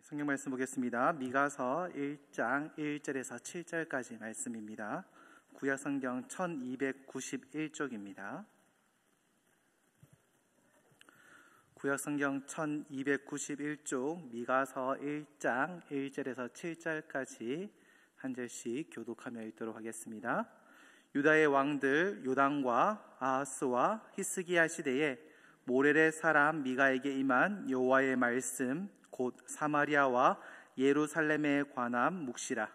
성경 말씀 보겠습니다. 미가서 1장 1절에서 7절까지 말씀입니다. 구약 성경 1291쪽입니다. 구약 성경 1291쪽 미가서 1장 1절에서 7절까지 한 절씩 교독하며 읽도록 하겠습니다. 유다의 왕들 요담과 아하스와 히스기야 시대에 모렐의 사람 미가에게 임한 여호와의 말씀 곧 사마리아와 예루살렘에 관한 묵시라.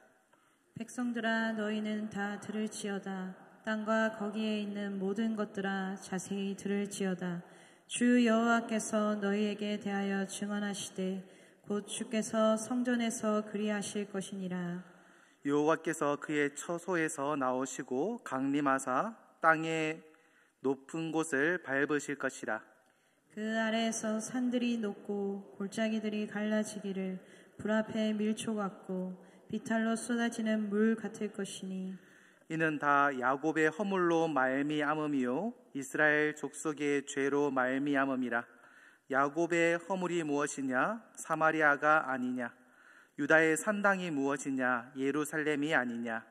백성들아, 너희는 다 들을지어다. 땅과 거기에 있는 모든 것들아, 자세히 들을지어다. 주 여호와께서 너희에게 대하여 증언하시되 곧 주께서 성전에서 그리하실 것이니라. 여호와께서 그의 처소에서 나오시고 강림하사 땅의 높은 곳을 밟으실 것이라. 그 아래에서 산들이 녹고 골짜기들이 갈라지기를 불 앞에 밀초 같고 비탈로 쏟아지는 물 같을 것이니 이는 다 야곱의 허물로 말미암음이요 이스라엘 족속의 죄로 말미암음이라. 야곱의 허물이 무엇이냐? 사마리아가 아니냐? 유다의 산당이 무엇이냐? 예루살렘이 아니냐?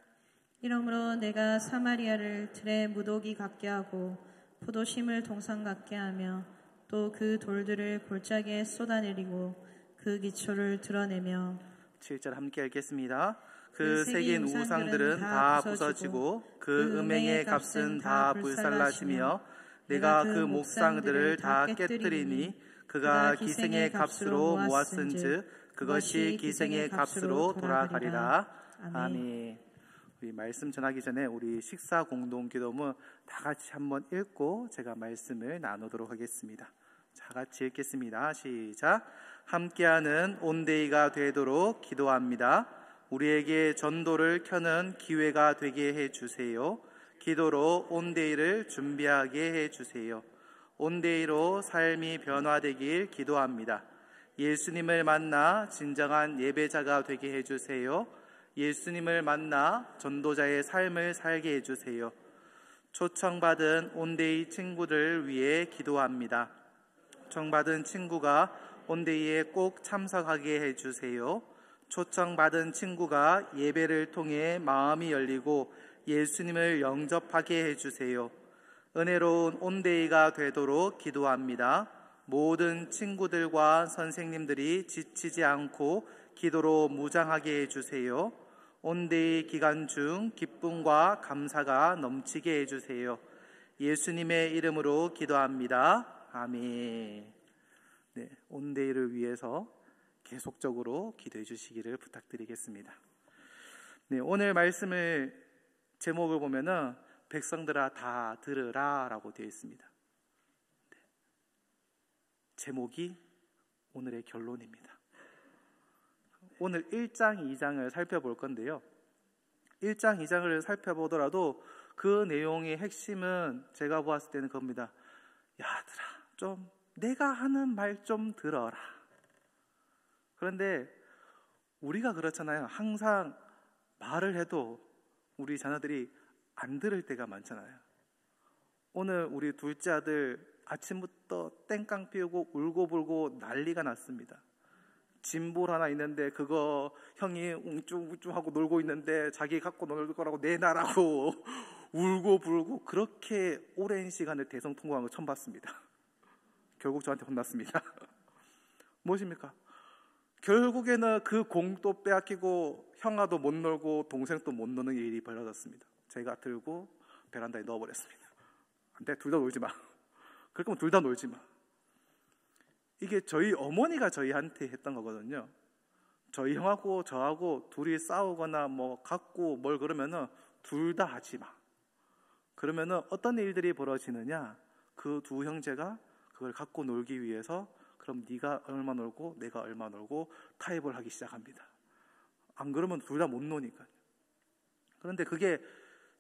이러므로 내가 사마리아를 들의 무더기 같게 하고 포도심을 동산 같게 하며 또 그 돌들을 골짜기에 쏟아내리고 그 기초를 드러내며 7절 함께 읽겠습니다. 그 새긴 우상들은 다 부서지고 그 음행의 값은 다 불살라지며 내가 그 목상들을 다 깨뜨리니 그가 기생의 값으로 모았은즉 그것이 기생의 값으로 돌아가리라. 아멘. 우리 말씀 전하기 전에 우리 식사 공동 기도문 다 같이 한번 읽고 제가 말씀을 나누도록 하겠습니다. 다 같이 읽겠습니다. 시작. 함께하는 온데이가 되도록 기도합니다. 우리에게 전도를 켜는 기회가 되게 해주세요. 기도로 온데이를 준비하게 해주세요. 온데이로 삶이 변화되길 기도합니다. 예수님을 만나 진정한 예배자가 되게 해주세요. 예수님을 만나 전도자의 삶을 살게 해주세요. 초청받은 온데이 친구들 위해 기도합니다. 초청받은 친구가 온데이에 꼭 참석하게 해주세요. 초청받은 친구가 예배를 통해 마음이 열리고 예수님을 영접하게 해주세요. 은혜로운 온데이가 되도록 기도합니다. 모든 친구들과 선생님들이 지치지 않고 기도로 무장하게 해주세요. 온데이 기간 중 기쁨과 감사가 넘치게 해주세요. 예수님의 이름으로 기도합니다. 아멘. 네, 온데이를 위해서 계속적으로 기도해 주시기를 부탁드리겠습니다. 네, 오늘 말씀을 제목을 보면은 백성들아 다 들으라 라고 되어 있습니다. 네, 제목이 오늘의 결론입니다. 오늘 1장, 2장을 살펴볼 건데요. 1장, 2장을 살펴보더라도 그 내용의 핵심은 제가 보았을 때는 그겁니다. 야들아, 좀 내가 하는 말 좀 들어라. 그런데 우리가 그렇잖아요. 항상 말을 해도 우리 자녀들이 안 들을 때가 많잖아요. 오늘 우리 둘째 아들 아침부터 땡깡 피우고 울고불고 난리가 났습니다. 짐볼 하나 있는데 그거 형이 웅쭈웅쭈하고 놀고 있는데 자기 갖고 놀 거라고 내놔라고 울고불고 그렇게 오랜 시간을 대성통곡한 거 처음 봤습니다. 결국 저한테 혼났습니다. 무엇입니까? 결국에는 그 공도 빼앗기고 형아도 못 놀고 동생도 못 노는 일이 벌어졌습니다. 제가 들고 베란다에 넣어버렸습니다. 안 돼, 둘 다 놀지 마. 그럴 거면 둘 다 놀지 마. 이게 저희 어머니가 저희한테 했던 거거든요. 저희 형하고 저하고 둘이 싸우거나 뭐 갖고 뭘 그러면은 둘 다 하지 마. 그러면은 어떤 일들이 벌어지느냐? 그 두 형제가 그걸 갖고 놀기 위해서 그럼 네가 얼마 놀고 내가 얼마 놀고 타협을 하기 시작합니다. 안 그러면 둘 다 못 노니까요. 그런데 그게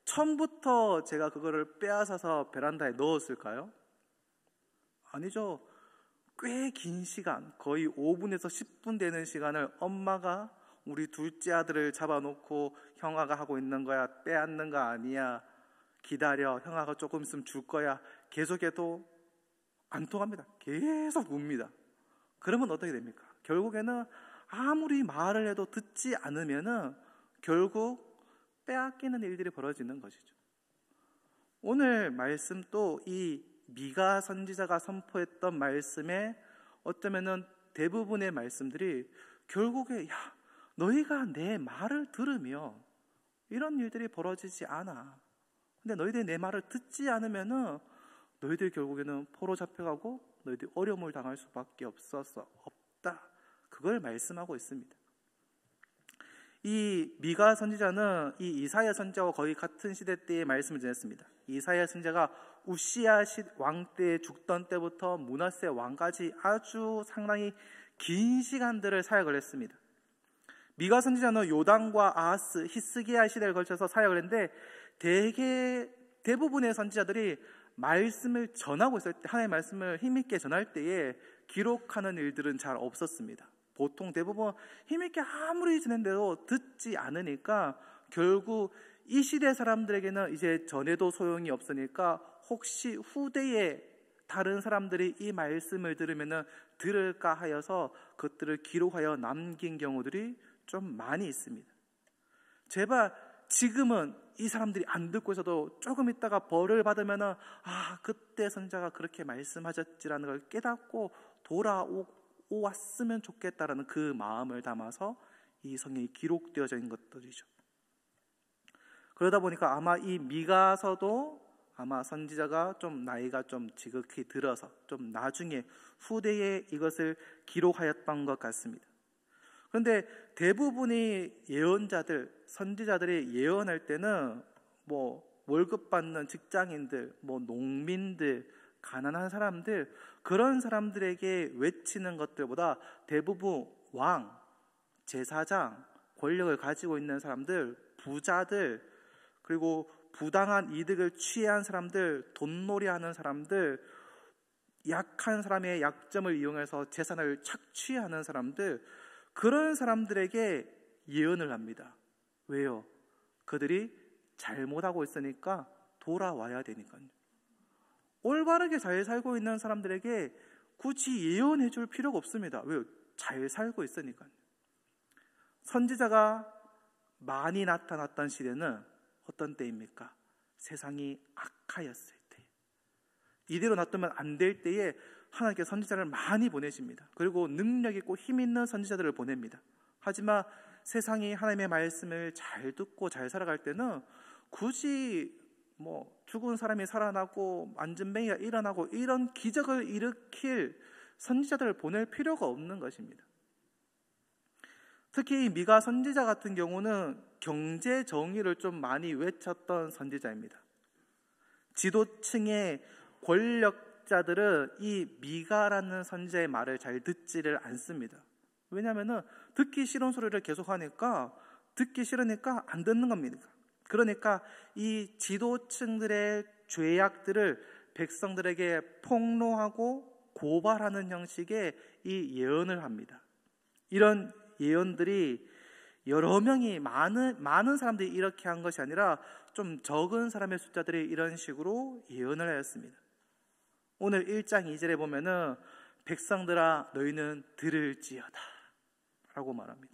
처음부터 제가 그거를 빼앗아서 베란다에 넣었을까요? 아니죠. 꽤 긴 시간, 거의 5분에서 10분 되는 시간을 엄마가 우리 둘째 아들을 잡아놓고 형아가 하고 있는 거야, 빼앗는 거 아니야, 기다려, 형아가 조금 있으면 줄 거야, 계속해도 안 통합니다. 계속 웁니다. 그러면 어떻게 됩니까? 결국에는 아무리 말을 해도 듣지 않으면은 결국 빼앗기는 일들이 벌어지는 것이죠. 오늘 말씀 또 이 미가 선지자가 선포했던 말씀에 어쩌면은 대부분의 말씀들이 결국에 너희가 내 말을 들으며 이런 일들이 벌어지지 않아. 근데 너희들이 내 말을 듣지 않으면은 너희들 결국에는 포로 잡혀가고 너희들이 어려움을 당할 수밖에 없다. 그걸 말씀하고 있습니다. 이 미가 선지자는 이 이사야 선지자와 거의 같은 시대 때의 말씀을 전했습니다. 이사야 선지자가 우시야 왕 때 죽던 때부터 므낫세 왕까지 아주 상당히 긴 시간들을 사역을 했습니다. 미가 선지자는 요담과 아하스, 히스기야 시대를 걸쳐서 사역을 했는데 대부분의 선지자들이 말씀을 전하고 있을 때, 하나님의 말씀을 힘있게 전할 때에 기록하는 일들은 잘 없었습니다. 보통 대부분 힘있게 아무리 전했는데도 듣지 않으니까 결국 이 시대 사람들에게는 이제 전해도 소용이 없으니까 혹시 후대에 다른 사람들이 이 말씀을 들으면 들을까 하여서 그것들을 기록하여 남긴 경우들이 좀 많이 있습니다. 제발 지금은 이 사람들이 안 듣고 있어도 조금 있다가 벌을 받으면 그때 선지자가 그렇게 말씀하셨지라는 걸 깨닫고 돌아왔으면 좋겠다라는 그 마음을 담아서 이 성경이 기록되어져 있는 것들이죠. 그러다 보니까 아마 이 미가서도 아마 선지자가 좀 나이가 좀 지극히 들어서 좀 나중에 후대에 이것을 기록하였던 것 같습니다. 그런데 대부분의 예언자들, 선지자들이 예언할 때는 월급 받는 직장인들, 농민들, 가난한 사람들, 그런 사람들에게 외치는 것들보다 대부분 왕, 제사장, 권력을 가지고 있는 사람들, 부자들, 그리고 부당한 이득을 취한 사람들, 돈놀이하는 사람들, 약한 사람의 약점을 이용해서 재산을 착취하는 사람들, 그런 사람들에게 예언을 합니다. 왜요? 그들이 잘못하고 있으니까 돌아와야 되니까요. 올바르게 잘 살고 있는 사람들에게 굳이 예언해 줄 필요가 없습니다. 왜요? 잘 살고 있으니까요. 선지자가 많이 나타났던 시대는 어떤 때입니까? 세상이 악하였을 때, 이대로 놔두면 안 될 때에 하나님께 선지자를 많이 보내십니다. 그리고 능력 있고 힘 있는 선지자들을 보냅니다. 하지만 세상이 하나님의 말씀을 잘 듣고 잘 살아갈 때는 굳이 죽은 사람이 살아나고 안전뱅이가 일어나고 이런 기적을 일으킬 선지자들을 보낼 필요가 없는 것입니다. 특히 미가 선지자 같은 경우는 경제 정의를 좀 많이 외쳤던 선지자입니다. 지도층의 권력자들은 이 미가라는 선지자의 말을 잘 듣지를 않습니다. 왜냐하면 듣기 싫은 소리를 계속하니까 듣기 싫으니까 안 듣는 겁니다. 그러니까 이 지도층들의 죄악들을 백성들에게 폭로하고 고발하는 형식의 이 예언을 합니다. 이런 예언들이 여러 명이 많은 사람들이 이렇게 한 것이 아니라 좀 적은 사람의 숫자들이 이런 식으로 예언을 하였습니다. 오늘 1장 2절에 보면은 백성들아 너희는 들을지어다 라고 말합니다.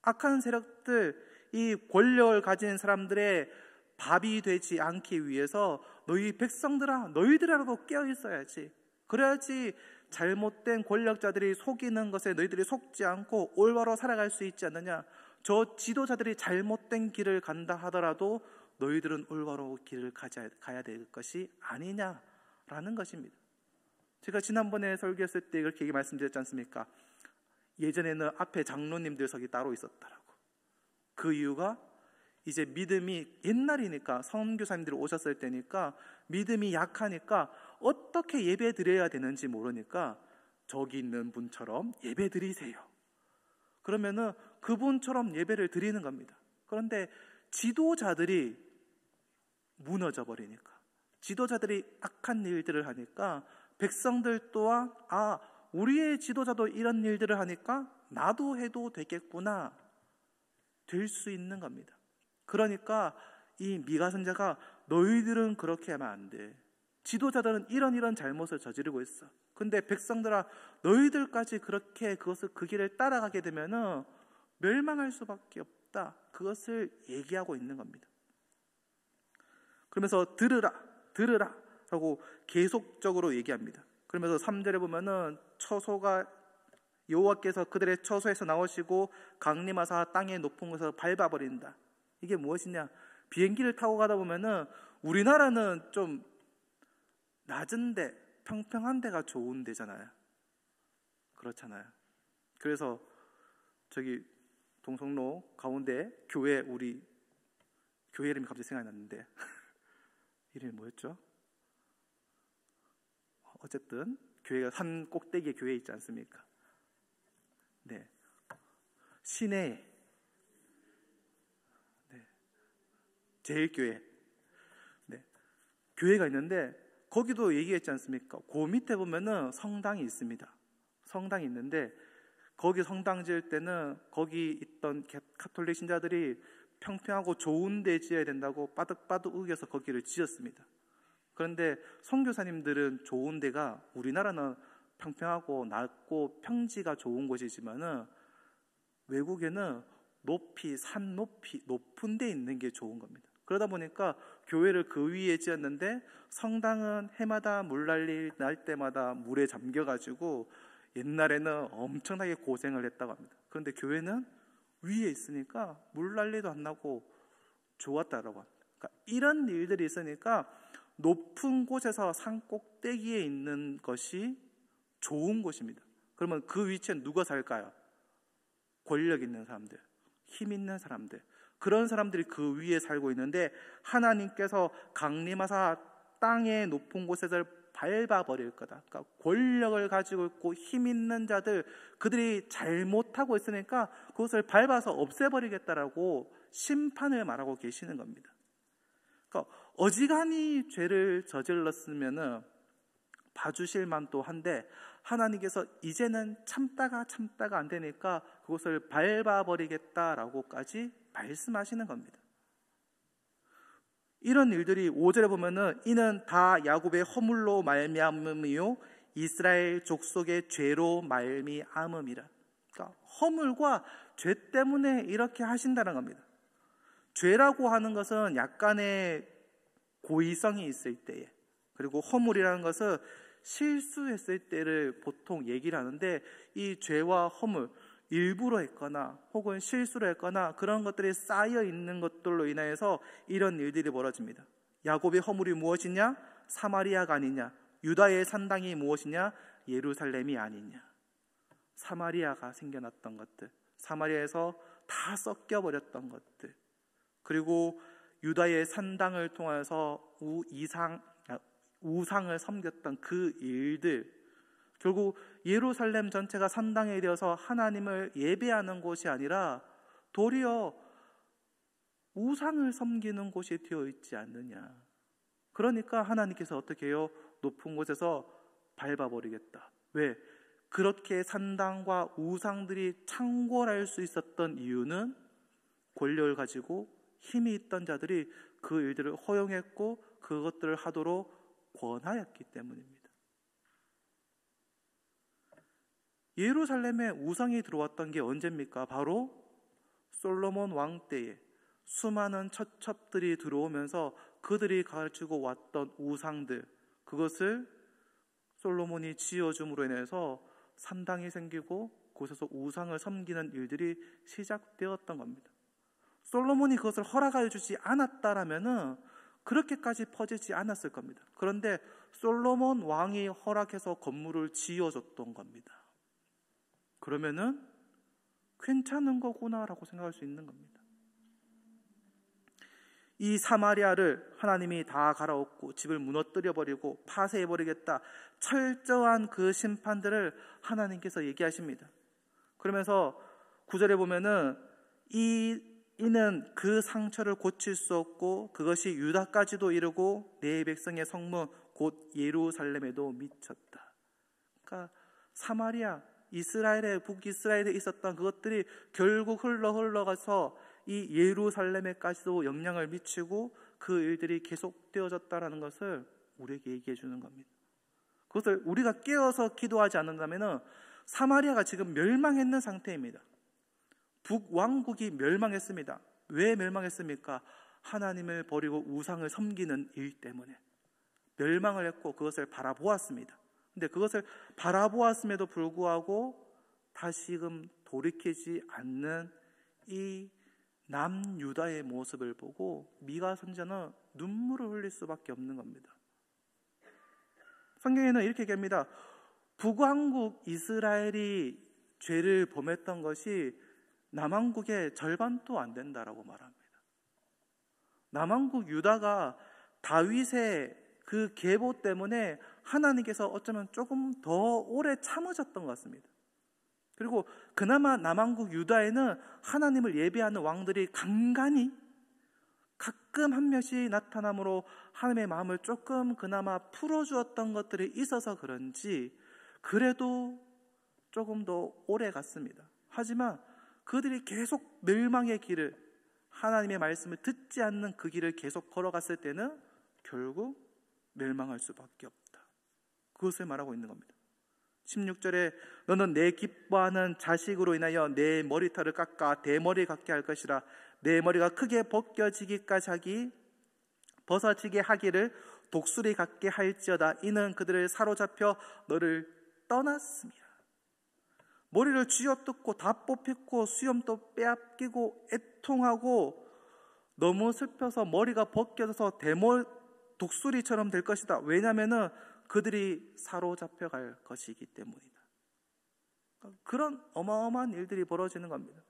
악한 세력들, 이 권력을 가진 사람들의 밥이 되지 않기 위해서 너희 백성들아 너희들이라도 깨어 있어야지. 그래야지 잘못된 권력자들이 속이는 것에 너희들이 속지 않고 올바로 살아갈 수 있지 않느냐. 저 지도자들이 잘못된 길을 간다 하더라도 너희들은 올바로 길을 가야 될 것이 아니냐라는 것입니다. 제가 지난번에 설교했을 때 그렇게 말씀드렸지 않습니까? 예전에는 앞에 장로님들석이 따로 있었다라고. 그 이유가 이제 믿음이 옛날이니까 선교사님들이 오셨을 때니까 믿음이 약하니까 어떻게 예배 드려야 되는지 모르니까 저기 있는 분처럼 예배 드리세요. 그러면은 그분처럼 예배를 드리는 겁니다. 그런데 지도자들이 무너져 버리니까, 지도자들이 악한 일들을 하니까 백성들 또한 우리의 지도자도 이런 일들을 하니까 나도 해도 되겠구나 될 수 있는 겁니다. 그러니까 이 미가 선지자가 너희들은 그렇게 하면 안 돼. 지도자들은 이런 잘못을 저지르고 있어. 근데 백성들아, 너희들까지 그렇게 그 길을 따라가게 되면은 멸망할 수밖에 없다. 그것을 얘기하고 있는 겁니다. 그러면서 들으라 라고 계속적으로 얘기합니다. 그러면서 3절에 보면은 여호와께서 그들의 처소에서 나오시고 강림하사 땅의 높은 곳에서 밟아버린다. 이게 무엇이냐? 비행기를 타고 가다 보면은 우리나라는 좀 낮은데 평평한 데가 좋은 데잖아요. 그렇잖아요. 그래서 저기 동성로 가운데 우리 교회 이름이 갑자기 생각이 났는데 이름이 뭐였죠? 어쨌든 교회가 산 꼭대기에 교회 있지 않습니까? 네, 시내 제일교회 교회가 있는데 거기도 얘기했지 않습니까? 그 밑에 보면은 성당이 있습니다. 성당이 있는데 거기 성당 지을 때는 거기 있던 가톨릭 신자들이 평평하고 좋은 데 지어야 된다고 빠득빠득 우겨서 거기를 지었습니다. 그런데 선교사님들은 좋은 데가, 우리나라는 평평하고 낮고 평지가 좋은 곳이지만은 외국에는 산 높은 데 있는 게 좋은 겁니다. 그러다 보니까 교회를 그 위에 지었는데 성당은 해마다 물난리 날 때마다 물에 잠겨가지고 옛날에는 엄청나게 고생을 했다고 합니다. 그런데 교회는 위에 있으니까 물난리도 안 나고 좋았다라고 합니다. 그러니까 이런 일들이 있으니까 높은 곳에서 산 꼭대기에 있는 것이 좋은 곳입니다. 그러면 그 위치엔 누가 살까요? 권력 있는 사람들, 힘 있는 사람들, 그런 사람들이 그 위에 살고 있는데 하나님께서 강림하사 땅의 높은 곳에서 밟아버릴 거다. 그러니까 권력을 가지고 있고 힘 있는 자들, 그들이 잘못하고 있으니까 그것을 밟아서 없애버리겠다라고 심판을 말하고 계시는 겁니다. 그러니까 어지간히 죄를 저질렀으면은 봐주실 만도 한데 하나님께서 이제는 참다가 안 되니까 그것을 밟아버리겠다라고까지 말씀하시는 겁니다. 이런 일들이 5절에 보면은 이는 다 야곱의 허물로 말미암음이요 이스라엘 족속의 죄로 말미암음이라. 그러니까 허물과 죄 때문에 이렇게 하신다는 겁니다. 죄라고 하는 것은 약간의 고의성이 있을 때에, 그리고 허물이라는 것은 실수했을 때를 보통 얘기를 하는데 이 죄와 허물, 일부러 했거나 혹은 실수로 했거나 그런 것들이 쌓여 있는 것들로 인해서 이런 일들이 벌어집니다. 야곱의 허물이 무엇이냐? 사마리아가 아니냐? 유다의 산당이 무엇이냐? 예루살렘이 아니냐? 사마리아가 생겨났던 것들, 사마리아에서 다 섞여버렸던 것들, 그리고 유다의 산당을 통해서 우상을 섬겼던 그 일들, 결국 예루살렘 전체가 산당이 되어서 하나님을 예배하는 곳이 아니라 도리어 우상을 섬기는 곳이 되어 있지 않느냐. 그러니까 하나님께서 어떻게 해요? 높은 곳에서 밟아버리겠다. 왜? 그렇게 산당과 우상들이 창궐할 수 있었던 이유는 권력을 가지고 힘이 있던 자들이 그 일들을 허용했고 그것들을 하도록 권하였기 때문입니다. 예루살렘에 우상이 들어왔던 게 언제입니까? 바로 솔로몬 왕 때에 수많은 첩첩들이 들어오면서 그들이 가지고 왔던 우상들, 그것을 솔로몬이 지어줌으로 인해서 산당이 생기고 그곳에서 우상을 섬기는 일들이 시작되었던 겁니다. 솔로몬이 그것을 허락해 주지 않았다라면은 그렇게까지 퍼지지 않았을 겁니다. 그런데 솔로몬 왕이 허락해서 건물을 지어줬던 겁니다. 그러면은 괜찮은 거구나라고 생각할 수 있는 겁니다. 이 사마리아를 하나님이 다 갈아엎고 집을 무너뜨려버리고 파쇄해버리겠다, 철저한 그 심판들을 하나님께서 얘기하십니다. 그러면서 9절에 보면은 이는 그 상처를 고칠 수 없고 그것이 유다까지도 이르고 내 백성의 성문 곧 예루살렘에도 미쳤다. 그러니까 사마리아, 북이스라엘에 있었던 그것들이 결국 흘러가서 이 예루살렘에까지도 영향을 미치고 그 일들이 계속되어졌다라는 것을 우리에게 얘기해 주는 겁니다. 그것을 우리가 깨어서 기도하지 않는다면 사마리아가 지금 멸망했는 상태입니다. 북왕국이 멸망했습니다. 왜 멸망했습니까? 하나님을 버리고 우상을 섬기는 일 때문에 멸망을 했고 그것을 바라보았습니다. 근데 그것을 바라보았음에도 불구하고 다시금 돌이키지 않는 이 남유다의 모습을 보고 미가 선지자는 눈물을 흘릴 수밖에 없는 겁니다. 성경에는 이렇게 얘기합니다. 북왕국 이스라엘이 죄를 범했던 것이 남왕국의 절반도 안 된다라고 말합니다. 남왕국 유다가 다윗의 그 계보 때문에 하나님께서 어쩌면 조금 더 오래 참으셨던 것 같습니다. 그리고 그나마 남왕국 유다에는 하나님을 예배하는 왕들이 간간히 가끔 한 명씩 나타남으로 하나님의 마음을 조금 그나마 풀어주었던 것들이 있어서 그런지 그래도 조금 더 오래 갔습니다. 하지만 그들이 계속 멸망의 길을, 하나님의 말씀을 듣지 않는 그 길을 계속 걸어갔을 때는 결국 멸망할 수밖에 없다. 그것을 말하고 있는 겁니다. 16절에 너는 내 기뻐하는 자식으로 인하여 내 머리털을 깎아 대머리 같게 할 것이라. 내 머리가 크게 벗겨지기까지 벗어지게 하기를 독수리 같게 할지어다. 이는 그들을 사로잡혀 너를 떠났습니다. 머리를 쥐어뜯고 다 뽑혔고 수염도 빼앗기고 애통하고 너무 슬퍼서 머리가 벗겨져서 독수리처럼 될 것이다. 왜냐하면 그들이 사로잡혀 갈 것이기 때문이다. 그런 어마어마한 일들이 벌어지는 겁니다.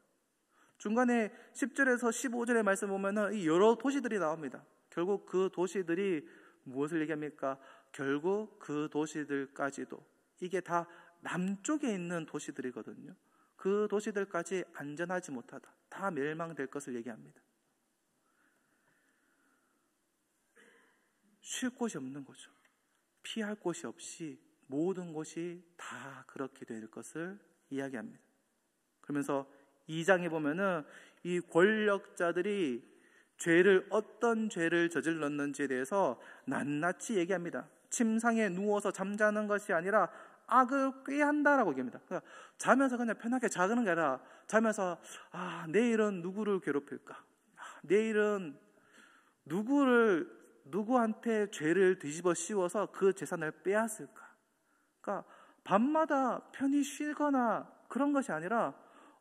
중간에 10절에서 15절의 말씀 보면은 이 여러 도시들이 나옵니다. 결국 그 도시들이 무엇을 얘기합니까? 결국 그 도시들까지도, 이게 다 남쪽에 있는 도시들이거든요. 그 도시들까지 안전하지 못하다, 다 멸망될 것을 얘기합니다. 쉴 곳이 없는 거죠. 피할 곳이 없이 모든 곳이 다 그렇게 될 것을 이야기합니다. 그러면서 2장에 보면은 이 권력자들이 어떤 죄를 저질렀는지에 대해서 낱낱이 얘기합니다. 침상에 누워서 잠자는 것이 아니라 악을 꾀한다라고 얘기합니다. 그러니까 자면서 그냥 편하게 자는 게 아니라 자면서 내일은 누구를 괴롭힐까? 내일은 누구한테 죄를 뒤집어 씌워서 그 재산을 빼앗을까? 그러니까 밤마다 편히 쉬거나 그런 것이 아니라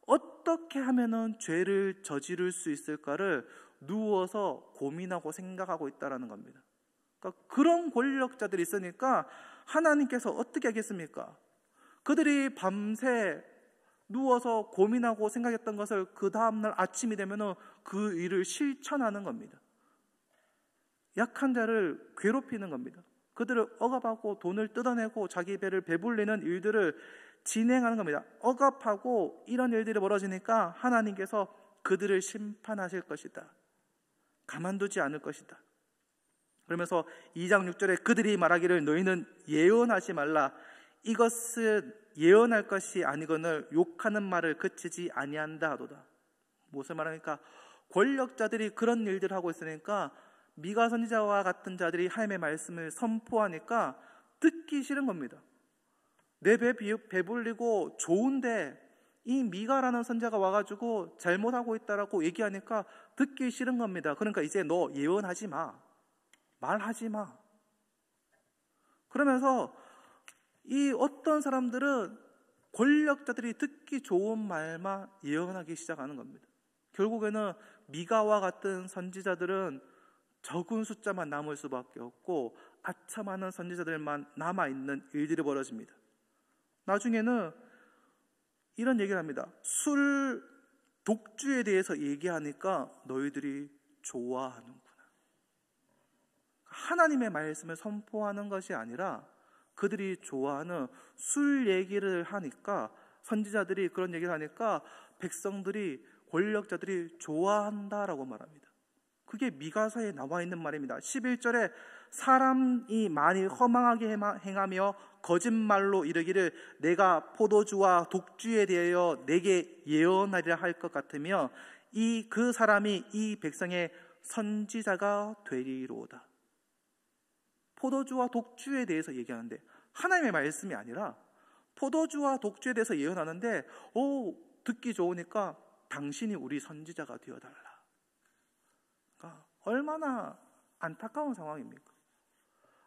어떻게 하면은 죄를 저지를 수 있을까를 누워서 고민하고 생각하고 있다라는 겁니다. 그러니까 그런 권력자들이 있으니까 하나님께서 어떻게 하겠습니까? 그들이 밤새 누워서 고민하고 생각했던 것을 그 다음날 아침이 되면은 그 일을 실천하는 겁니다. 약한 자를 괴롭히는 겁니다. 그들을 억압하고 돈을 뜯어내고 자기 배를 배불리는 일들을 진행하는 겁니다. 억압하고 이런 일들이 벌어지니까 하나님께서 그들을 심판하실 것이다. 가만두지 않을 것이다. 그러면서 2장 6절에 그들이 말하기를 너희는 예언하지 말라. 이것은 예언할 것이 아니거늘 욕하는 말을 그치지 아니한다 하도다. 무엇을 말하니까 권력자들이 그런 일들을 하고 있으니까 미가 선지자와 같은 자들이 하나님의 말씀을 선포하니까 듣기 싫은 겁니다. 내 배 배불리고 좋은데 이 미가라는 선지자가 와가지고 잘못하고 있다라고 얘기하니까 듣기 싫은 겁니다. 그러니까 이제 너 예언하지 마. 말하지 마. 그러면서 이 어떤 사람들은 권력자들이 듣기 좋은 말만 예언하기 시작하는 겁니다. 결국에는 미가와 같은 선지자들은 적은 숫자만 남을 수밖에 없고 아첨하는 선지자들만 남아있는 일들이 벌어집니다. 나중에는 이런 얘기를 합니다. 술 독주에 대해서 얘기하니까 너희들이 좋아하는구나. 하나님의 말씀을 선포하는 것이 아니라 그들이 좋아하는 술 얘기를 하니까, 선지자들이 그런 얘기를 하니까 백성들이, 권력자들이 좋아한다라고 말합니다. 그게 미가서에 나와 있는 말입니다. 11절에 사람이 많이 허망하게 행하며 거짓말로 이르기를 내가 포도주와 독주에 대하여 내게 예언하리라 할 것 같으며 그 사람이 이 백성의 선지자가 되리로다. 포도주와 독주에 대해서 얘기하는데 하나님의 말씀이 아니라 포도주와 독주에 대해서 예언하는데 듣기 좋으니까 당신이 우리 선지자가 되어달라. 그러니까 얼마나 안타까운 상황입니까?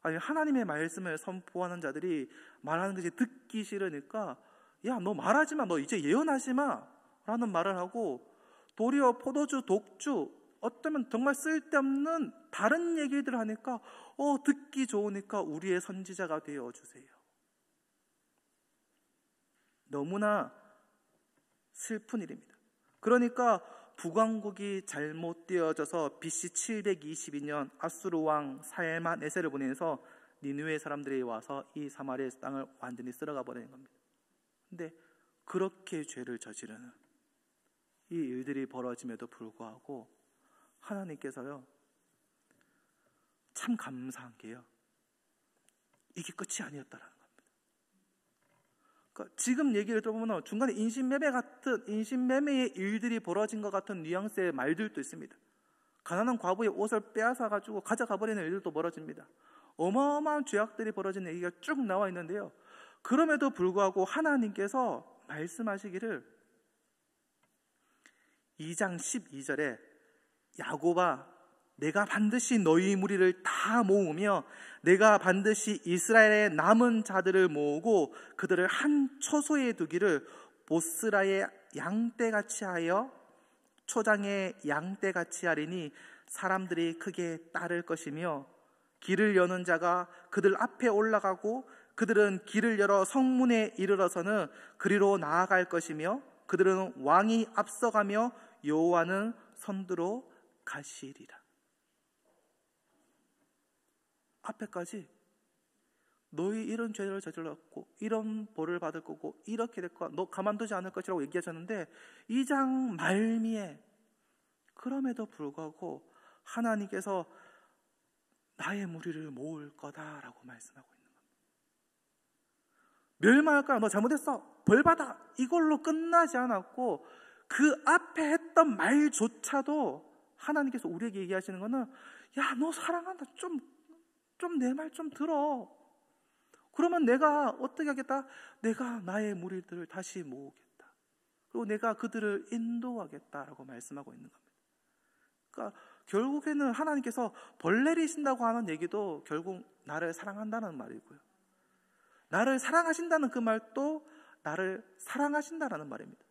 아니, 하나님의 말씀을 선포하는 자들이 말하는 것이 듣기 싫으니까 야, 너 말하지 마, 너 이제 예언하지 마 라는 말을 하고, 도리어 포도주, 독주, 어쩌면 정말 쓸데없는 다른 얘기들을 하니까 듣기 좋으니까 우리의 선지자가 되어주세요. 너무나 슬픈 일입니다. 그러니까 북왕국이 잘못 되어져서 BC 722년 아수르 왕 살만에셀을 보내서 니느웨 사람들이 와서 이 사마리아 땅을 완전히 쓸어가 버리는 겁니다. 근데 그렇게 죄를 저지르는 이 일들이 벌어짐에도 불구하고 하나님께서요, 참 감사한 게요, 이게 끝이 아니었다라는 겁니다. 그러니까 지금 얘기를 들어보면 중간에 인신매매의 일들이 벌어진 것 같은 뉘앙스의 말들도 있습니다. 가난한 과부의 옷을 빼앗아가지고 가져가 버리는 일들도 벌어집니다. 어마어마한 죄악들이 벌어지는 얘기가 쭉 나와 있는데요, 그럼에도 불구하고 하나님께서 말씀하시기를 2장 12절에 야곱아, 내가 반드시 너희 무리를 다 모으며 내가 반드시 이스라엘의 남은 자들을 모으고 그들을 한 초소에 두기를 보스라의 양떼같이 하여 초장의 양떼같이 하리니 사람들이 크게 따를 것이며 길을 여는 자가 그들 앞에 올라가고 그들은 길을 열어 성문에 이르러서는 그리로 나아갈 것이며 그들은 왕이 앞서가며 여호와는 선두로 가시리라. 앞에까지 너희 이런 죄를 저질렀고 이런 벌을 받을 거고 이렇게 될 거야, 너 가만두지 않을 것이라고 얘기하셨는데 2장 말미에 그럼에도 불구하고 하나님께서 나의 무리를 모을 거다라고 말씀하고 있는 겁니다. 멸망할 거야, 너 잘못했어, 벌 받아, 이걸로 끝나지 않았고 그 앞에 했던 말조차도 하나님께서 우리에게 얘기하시는 거는 야, 너 사랑한다, 좀 내 말 좀 들어. 그러면 내가 어떻게 하겠다? 내가 나의 무리들을 다시 모으겠다. 그리고 내가 그들을 인도하겠다라고 말씀하고 있는 겁니다. 그러니까 결국에는 하나님께서 벌 내리신다고 하는 얘기도 결국 나를 사랑한다는 말이고요, 나를 사랑하신다는 그 말도 나를 사랑하신다라는 말입니다.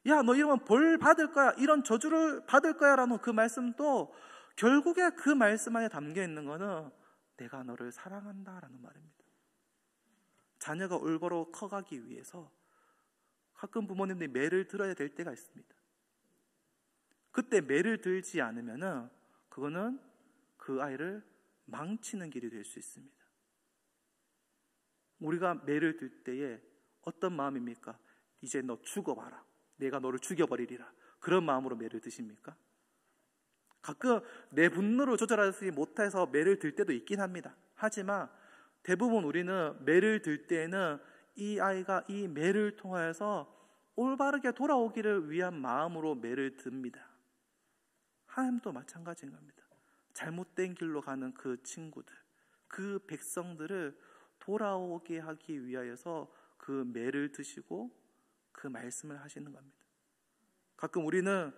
야, 너 이러면 벌 받을 거야, 이런 저주를 받을 거야 라는 그 말씀도 결국에 그 말씀 안에 담겨 있는 거는 내가 너를 사랑한다라는 말입니다. 자녀가 올바로 커가기 위해서 가끔 부모님들이 매를 들어야 될 때가 있습니다. 그때 매를 들지 않으면은 그거는 그 아이를 망치는 길이 될 수 있습니다. 우리가 매를 들 때에 어떤 마음입니까? 이제 너 죽어봐라, 내가 너를 죽여버리리라, 그런 마음으로 매를 드십니까? 가끔 내 분노를 조절하지 못해서 매를 들 때도 있긴 합니다. 하지만 대부분 우리는 매를 들 때에는 이 아이가 이 매를 통하여서 올바르게 돌아오기를 위한 마음으로 매를 듭니다. 하나님도 마찬가지인 겁니다. 잘못된 길로 가는 그 친구들, 그 백성들을 돌아오게 하기 위하여서 그 매를 드시고 그 말씀을 하시는 겁니다. 가끔 우리는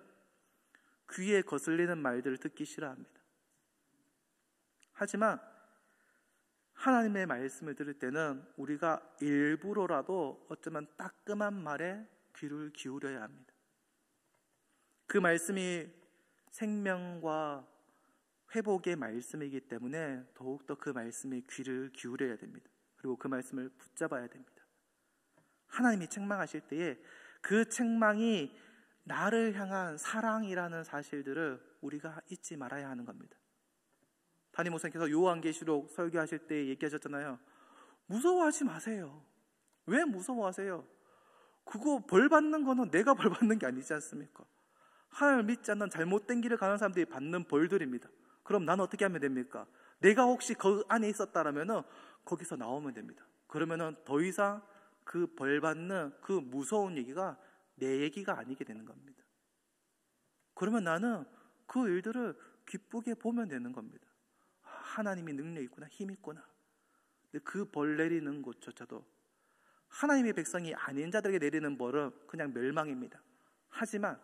귀에 거슬리는 말들을 듣기 싫어합니다. 하지만 하나님의 말씀을 들을 때는 우리가 일부러라도 어쩌면 따끔한 말에 귀를 기울여야 합니다. 그 말씀이 생명과 회복의 말씀이기 때문에 더욱더 그 말씀에 귀를 기울여야 됩니다. 그리고 그 말씀을 붙잡아야 됩니다. 하나님이 책망하실 때에 그 책망이 나를 향한 사랑이라는 사실들을 우리가 잊지 말아야 하는 겁니다. 담임 목사님께서 요한계시록 설교하실 때 얘기하셨잖아요. 무서워하지 마세요. 왜 무서워하세요? 그거 벌 받는 거는 내가 벌 받는 게 아니지 않습니까? 하나님을 믿지 않는 잘못된 길을 가는 사람들이 받는 벌들입니다. 그럼 나는 어떻게 하면 됩니까? 내가 혹시 그 안에 있었다라면은 거기서 나오면 됩니다. 그러면은 더 이상 그 벌 받는 그 무서운 얘기가 내 얘기가 아니게 되는 겁니다. 그러면 나는 그 일들을 기쁘게 보면 되는 겁니다. 하나님이 능력 있구나, 힘 있구나. 근데 그 벌 내리는 곳조차도 하나님의 백성이 아닌 자들에게 내리는 벌은 그냥 멸망입니다. 하지만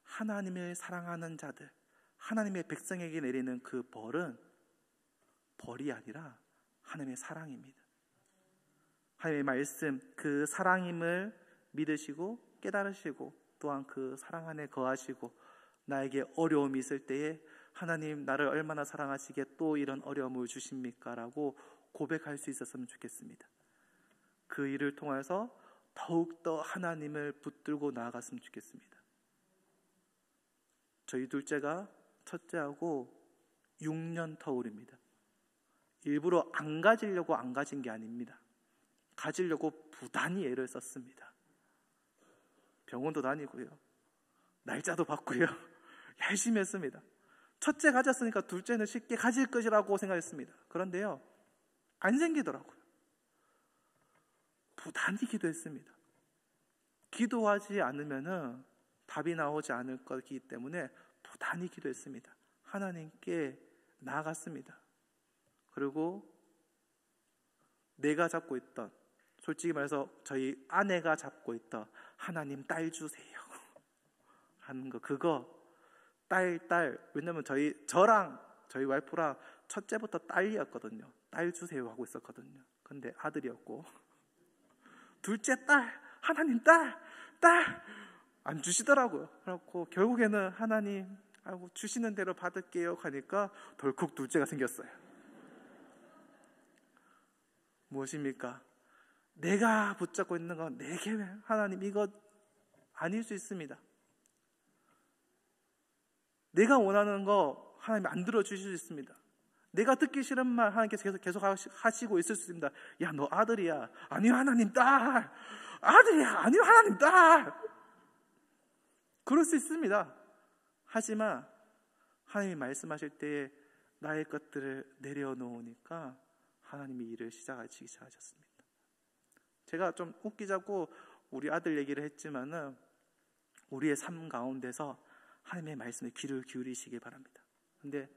하나님을 사랑하는 자들, 하나님의 백성에게 내리는 그 벌은 벌이 아니라 하나님의 사랑입니다. 하나님의 말씀, 그 사랑임을 믿으시고 깨달으시고 또한 그 사랑 안에 거하시고 나에게 어려움이 있을 때에 하나님 나를 얼마나 사랑하시기에 또 이런 어려움을 주십니까? 라고 고백할 수 있었으면 좋겠습니다. 그 일을 통해서 더욱더 하나님을 붙들고 나아갔으면 좋겠습니다. 저희 둘째가 첫째하고 6년 터울입니다. 일부러 안 가지려고 안 가진 게 아닙니다. 가지려고 부단히 애를 썼습니다. 병원도 다니고요, 날짜도 받고요, 열심히 했습니다. 첫째 가졌으니까 둘째는 쉽게 가질 것이라고 생각했습니다. 그런데요, 안 생기더라고요. 부단히 기도했습니다. 기도하지 않으면 답이 나오지 않을 거기 때문에 부단히 기도했습니다. 하나님께 나아갔습니다. 그리고 내가 잡고 있던, 솔직히 말해서 저희 아내가 잡고 있던 하나님 딸 주세요 하는 거, 그거 딸, 왜냐면 저랑 저희 와이프랑 첫째부터 딸이었거든요. 딸 주세요 하고 있었거든요. 근데 아들이었고, 둘째 딸, 하나님 딸 안 주시더라고요. 그래갖고 결국에는 하나님 주시는 대로 받을게요 하니까 덜컥 둘째가 생겼어요. 무엇입니까? 내가 붙잡고 있는 건 내 계획, 하나님 이거 아닐 수 있습니다. 내가 원하는 거 하나님 안 들어주실 수 있습니다. 내가 듣기 싫은 말 하나님께서 계속 하시고 있을 수 있습니다. 야, 너 아들이야. 아니요, 하나님 딸. 아들이야. 아니요, 하나님 딸. 그럴 수 있습니다. 하지만 하나님이 말씀하실 때에 나의 것들을 내려놓으니까 하나님이 일을 시작하시기 시작하셨습니다. 제가 좀 웃기자고 우리 아들 얘기를 했지만은 우리의 삶 가운데서 하나님의 말씀에 귀를 기울이시기 바랍니다. 근데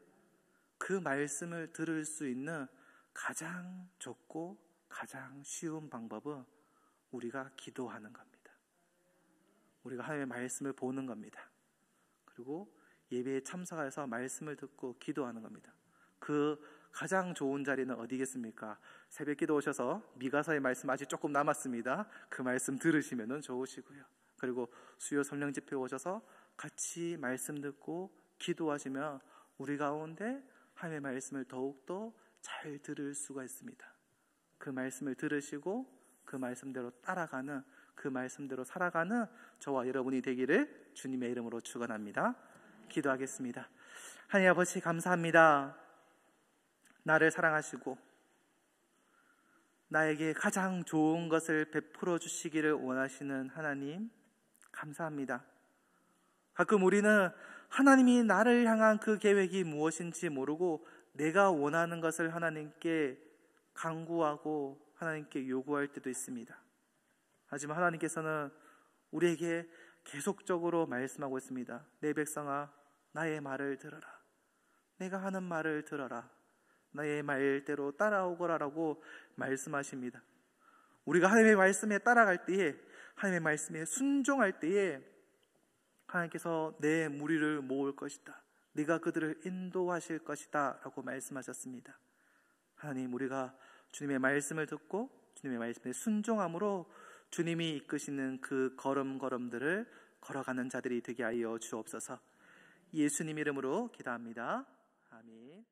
그 말씀을 들을 수 있는 가장 적고 가장 쉬운 방법은 우리가 기도하는 겁니다. 우리가 하나님의 말씀을 보는 겁니다. 그리고 예배에 참석해서 말씀을 듣고 기도하는 겁니다. 그 가장 좋은 자리는 어디겠습니까? 새벽 기도 오셔서 미가서의 말씀 아직 조금 남았습니다. 그 말씀 들으시면 좋으시고요. 그리고 수요 성령 집회 오셔서 같이 말씀 듣고 기도하시면 우리 가운데 하나님의 말씀을 더욱더 잘 들을 수가 있습니다. 그 말씀을 들으시고 그 말씀대로 따라가는, 그 말씀대로 살아가는 저와 여러분이 되기를 주님의 이름으로 축원합니다. 기도하겠습니다. 하나님 아버지 감사합니다. 나를 사랑하시고 나에게 가장 좋은 것을 베풀어 주시기를 원하시는 하나님 감사합니다. 가끔 우리는 하나님이 나를 향한 그 계획이 무엇인지 모르고 내가 원하는 것을 하나님께 간구하고 하나님께 요구할 때도 있습니다. 하지만 하나님께서는 우리에게 계속적으로 말씀하고 있습니다. 내 백성아, 나의 말을 들어라. 내가 하는 말을 들어라. 나의 말대로 따라오거라 라고 말씀하십니다. 우리가 하나님의 말씀에 따라갈 때에, 하나님의 말씀에 순종할 때에 하나님께서 내 무리를 모을 것이다. 네가 그들을 인도하실 것이다 라고 말씀하셨습니다. 하나님, 우리가 주님의 말씀을 듣고 주님의 말씀에 순종함으로 주님이 이끄시는 그 걸음걸음들을 걸어가는 자들이 되게 하여 주옵소서. 예수님 이름으로 기도합니다. 아멘.